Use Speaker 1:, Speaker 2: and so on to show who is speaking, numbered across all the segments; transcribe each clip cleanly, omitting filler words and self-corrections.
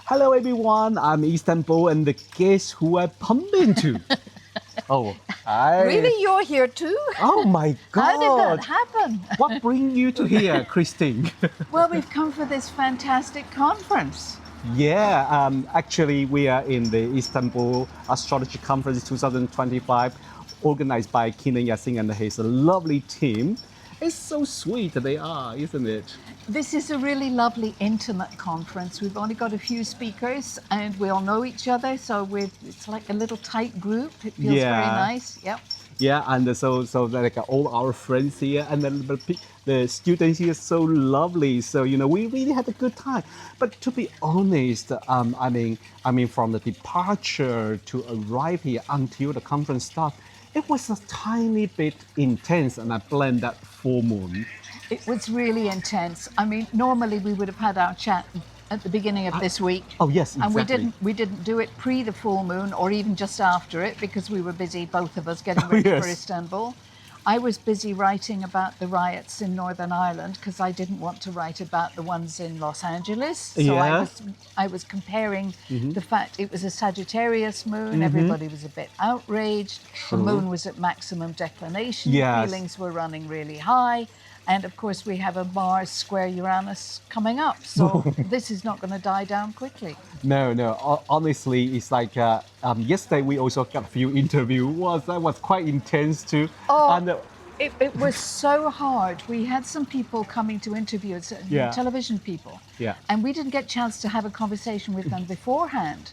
Speaker 1: Hello everyone, I'm Istanbul and the guest who I bumped into. Oh, hi.
Speaker 2: Really, you're here too?
Speaker 1: Oh my God.
Speaker 2: How did that happen?
Speaker 1: What brings you to here, Christine?
Speaker 2: Well, we've come for this fantastic conference.
Speaker 1: Actually we are in the Istanbul Astrology Conference 2025 organized by Christeen and his lovely team. It's so sweet they are, isn't it?
Speaker 2: This is a really lovely, intimate conference. We've only got a few speakers and we all know each other, so it's like a little tight group. It feels very nice. Yep.
Speaker 1: Yeah, and so like all our friends here and the students here are so lovely. So we really had a good time. But to be honest, I mean, from the departure to arrive here until the conference starts, it was a tiny bit intense, and I blamed that full moon.
Speaker 2: It was really intense. I mean, normally we would have had our chat at the beginning of this week.
Speaker 1: Oh yes, exactly.
Speaker 2: And we didn't do it pre the full moon or even just after it because we were busy, both of us, getting ready for Istanbul. I was busy writing about the riots in Northern Ireland because I didn't want to write about the ones in Los Angeles. So I was comparing the fact it was a Sagittarius moon. Everybody was a bit outraged. The moon was at maximum declination. Feelings were running really high. And of course, we have a Mars square Uranus coming up. So this is not going to die down quickly.
Speaker 1: No. Honestly, it's like yesterday we also got a few interviews. That was quite intense too.
Speaker 2: Oh, and, it was so hard. We had some people coming to interview us, television people. Yeah. And we didn't get a chance to have a conversation with them beforehand.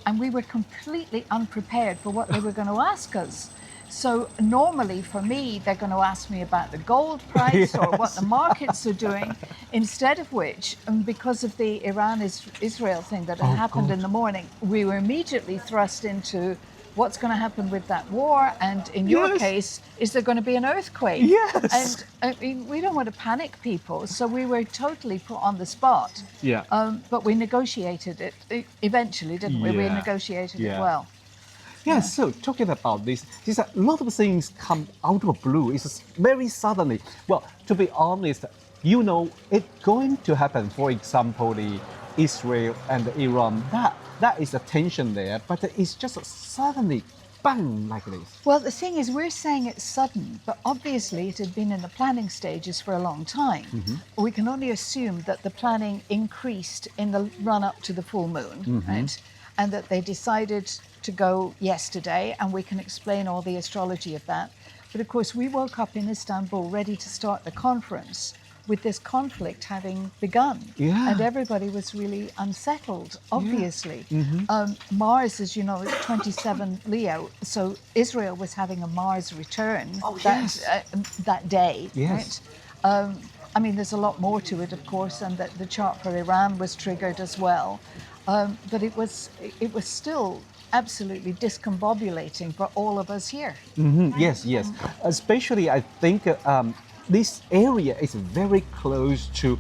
Speaker 2: And we were completely unprepared for what they were going to ask us. So normally for me, they're going to ask me about the gold price or what the markets are doing, instead of which, because of the Iran-Israel thing that had happened in the morning, we were immediately thrust into what's going to happen with that war, and in your case, is there going to be an earthquake?
Speaker 1: Yes.
Speaker 2: And I mean, we don't want to panic people, so we were totally put on the spot. Yeah. But we negotiated it eventually, didn't we? We negotiated it well.
Speaker 1: Yeah, so talking about this, a lot of things come out of blue. It's very suddenly. Well, to be honest, it's going to happen. For example, the Israel and Iran, that is a tension there, but it's just suddenly, bang, like this.
Speaker 2: Well, the thing is, we're saying it's sudden, but obviously it had been in the planning stages for a long time. We can only assume that the planning increased in the run-up to the full moon, right? And that they decided to go yesterday, and we can explain all the astrology of that. But of course, we woke up in Istanbul ready to start the conference with this conflict having begun. And everybody was really unsettled, obviously. Mars, as you know, is 27 Leo, so Israel was having a Mars return that day. Right? I mean, there's a lot more to it, of course, and that the chart for Iran was triggered as well. But it was still absolutely discombobulating for all of us here.
Speaker 1: Yes. Especially, I think this area is very close to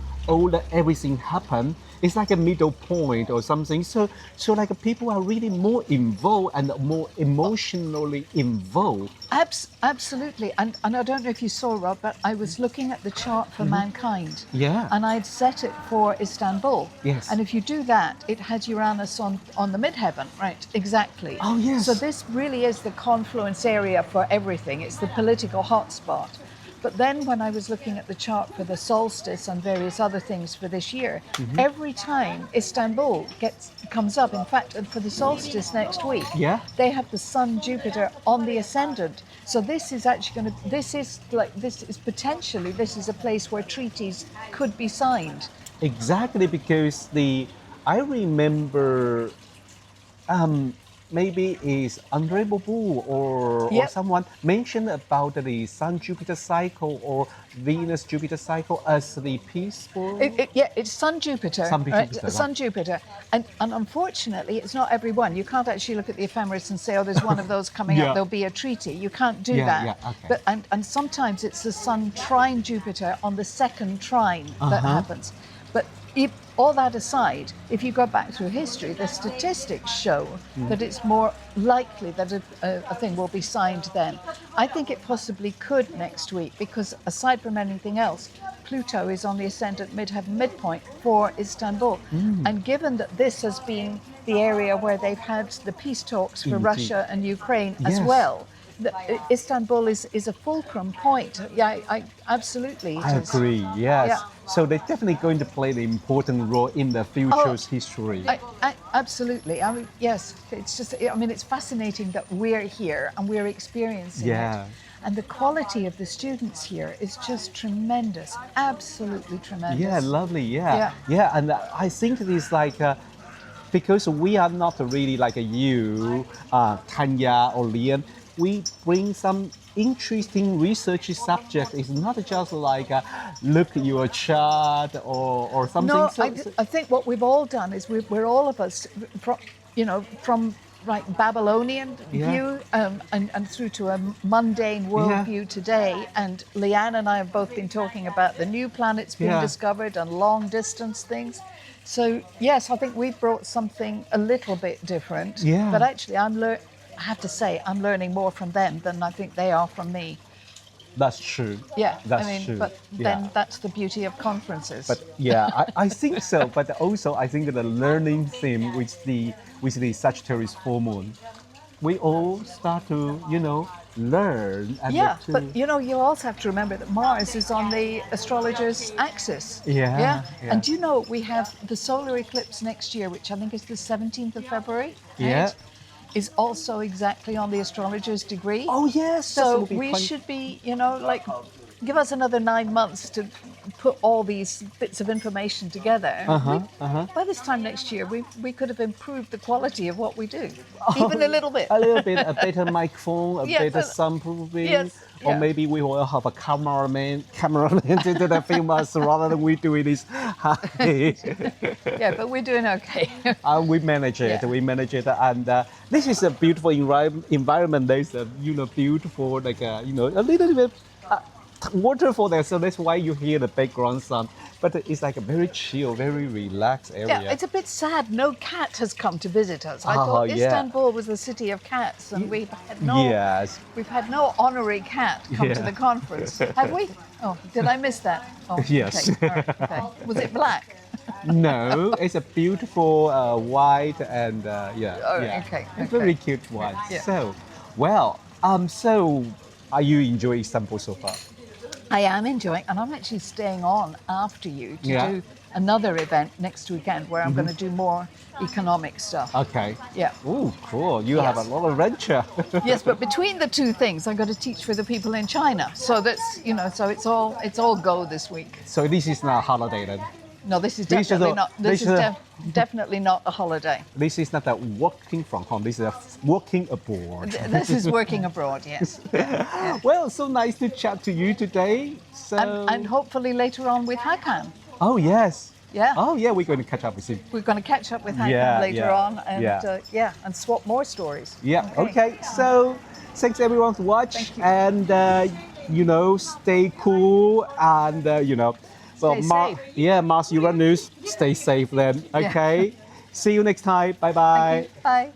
Speaker 1: everything happened. It's like a middle point or something. So like people are really more involved and more emotionally involved.
Speaker 2: Absolutely. And I don't know if you saw, Rob, but I was looking at the chart for mankind.
Speaker 1: Yeah.
Speaker 2: And I'd set it for Istanbul.
Speaker 1: Yes.
Speaker 2: And if you do that, it had Uranus on the midheaven, right? Exactly.
Speaker 1: Oh, yes.
Speaker 2: So this really is the confluence area for everything. It's the political hotspot. But then when I was looking at the chart for the solstice and various other things for this year, every time Istanbul comes up, in fact, for the solstice next week, they have the Sun, Jupiter on the ascendant. So this is actually this is a place where treaties could be signed.
Speaker 1: Exactly, because I remember maybe is André Bobo or someone mentioned about the Sun-Jupiter cycle or Venus-Jupiter cycle as the peaceful.
Speaker 2: It's Sun-Jupiter.
Speaker 1: Sun-Jupiter.
Speaker 2: And unfortunately, it's not everyone. You can't actually look at the ephemeris and say, oh, there's one of those coming up, there'll be a treaty. You can't do that. But and sometimes it's the Sun trine Jupiter on the second trine that happens. But all that aside, if you go back through history, the statistics show that it's more likely that a thing will be signed then. I think it possibly could next week because aside from anything else, Pluto is on the ascendant midpoint for Istanbul. And given that this has been the area where they've had the peace talks for
Speaker 1: Indeed.
Speaker 2: Russia and Ukraine as
Speaker 1: Yes.
Speaker 2: well, Istanbul is a fulcrum point. Yeah, I absolutely.
Speaker 1: I agree, yes.
Speaker 2: Yeah.
Speaker 1: So they're definitely going to play an important role in the future's history.
Speaker 2: Absolutely. I mean, yes, it's just, I mean, it's fascinating that we're here and we're experiencing
Speaker 1: Yeah.
Speaker 2: it. And the quality of the students here is just tremendous, absolutely tremendous.
Speaker 1: Yeah, lovely, yeah.
Speaker 2: Yeah.
Speaker 1: Yeah, and I think it is like, because we are not really like you, Tanya or Lian, we bring some interesting research subject. It's not just like look at your chart or something.
Speaker 2: No,
Speaker 1: So-
Speaker 2: I think what we've all done is we're all of us, from like Babylonian
Speaker 1: Yeah.
Speaker 2: view and through to a mundane worldview today. And Leanne and I have both been talking about the new planets being
Speaker 1: Yeah.
Speaker 2: discovered and long distance things. So yes, I think we've brought something a little bit different.
Speaker 1: Yeah.
Speaker 2: But actually, I have to say, I'm learning more from them than I think they are from me.
Speaker 1: That's true.
Speaker 2: Yeah,
Speaker 1: That's
Speaker 2: I mean,
Speaker 1: true.
Speaker 2: but
Speaker 1: Yeah.
Speaker 2: then that's the beauty of conferences.
Speaker 1: But yeah, I think so. But also, I think the learning theme with the Sagittarius full moon, we all start to learn. And
Speaker 2: yeah,
Speaker 1: to,
Speaker 2: but you also have to remember that Mars is on the astrologer's axis.
Speaker 1: Yeah,
Speaker 2: Yeah.
Speaker 1: yeah.
Speaker 2: And do you know we have the solar eclipse next year, which I think is the 17th of February?
Speaker 1: Yeah.
Speaker 2: Right? Is also exactly on the astrologer's degree.
Speaker 1: Oh yes, that
Speaker 2: So
Speaker 1: will be
Speaker 2: we
Speaker 1: fun.
Speaker 2: should be, like, give us another 9 months to put all these bits of information together. By this time next year, we could have improved the quality of what we do, even a little bit.
Speaker 1: A little bit, a better microphone, a
Speaker 2: Yes,
Speaker 1: better soundproofing,
Speaker 2: yes,
Speaker 1: or
Speaker 2: yeah.
Speaker 1: maybe we will have a cameraman to film us rather than we doing this.
Speaker 2: Yeah, but we're doing okay.
Speaker 1: We manage it.
Speaker 2: Yeah.
Speaker 1: We manage it, and this is a beautiful environment. There's a beautiful like a little bit waterfall there, so that's why you hear the background sound. But it's like a very chill, very relaxed area.
Speaker 2: Yeah, it's a bit sad. No cat has come to visit us. I
Speaker 1: Oh,
Speaker 2: thought
Speaker 1: yeah.
Speaker 2: Istanbul was the city of cats, and we've
Speaker 1: Yes.
Speaker 2: had no honorary cat come to
Speaker 1: Yeah.
Speaker 2: the conference. Have we? Oh, did I miss that? Oh,
Speaker 1: Yes.
Speaker 2: Okay. All right, okay. Was it black?
Speaker 1: No, it's a beautiful white and
Speaker 2: Oh, okay,
Speaker 1: It's very cute one.
Speaker 2: Yeah.
Speaker 1: So, well, so are you enjoying Istanbul so far?
Speaker 2: I am enjoying, and I'm actually staying on after you to
Speaker 1: Yeah. Mm-hmm.
Speaker 2: do another event next weekend where I'm going to do more economic stuff.
Speaker 1: Okay.
Speaker 2: Yeah.
Speaker 1: Oh, cool. You have a
Speaker 2: Yes.
Speaker 1: lot of adventure.
Speaker 2: Yes, but between the two things, I've got to teach for the people in China. So that's so it's all go this week.
Speaker 1: So this is not a holiday then.
Speaker 2: No, this is
Speaker 1: This is
Speaker 2: definitely
Speaker 1: a-
Speaker 2: not.
Speaker 1: this
Speaker 2: This
Speaker 1: is
Speaker 2: is
Speaker 1: a-
Speaker 2: definitely not a holiday.
Speaker 1: This is not a working from home. This is a working abroad.
Speaker 2: This is working abroad. Yes,
Speaker 1: Well, so nice to chat to you today. So.
Speaker 2: and hopefully later on with Hakan.
Speaker 1: Oh yes.
Speaker 2: Yeah.
Speaker 1: Oh yeah, we're going to catch up with him.
Speaker 2: We're going to catch up with Hakan
Speaker 1: Yeah,
Speaker 2: later
Speaker 1: yeah,
Speaker 2: on and
Speaker 1: yeah.
Speaker 2: and swap more stories.
Speaker 1: Yeah. Okay. So thanks everyone to watch,
Speaker 2: Thank you.
Speaker 1: and stay cool and
Speaker 2: Stay safe.
Speaker 1: Yeah, Mars Uranus, stay safe then.
Speaker 2: Yeah.
Speaker 1: Okay. See you next time. Bye bye.
Speaker 2: Bye.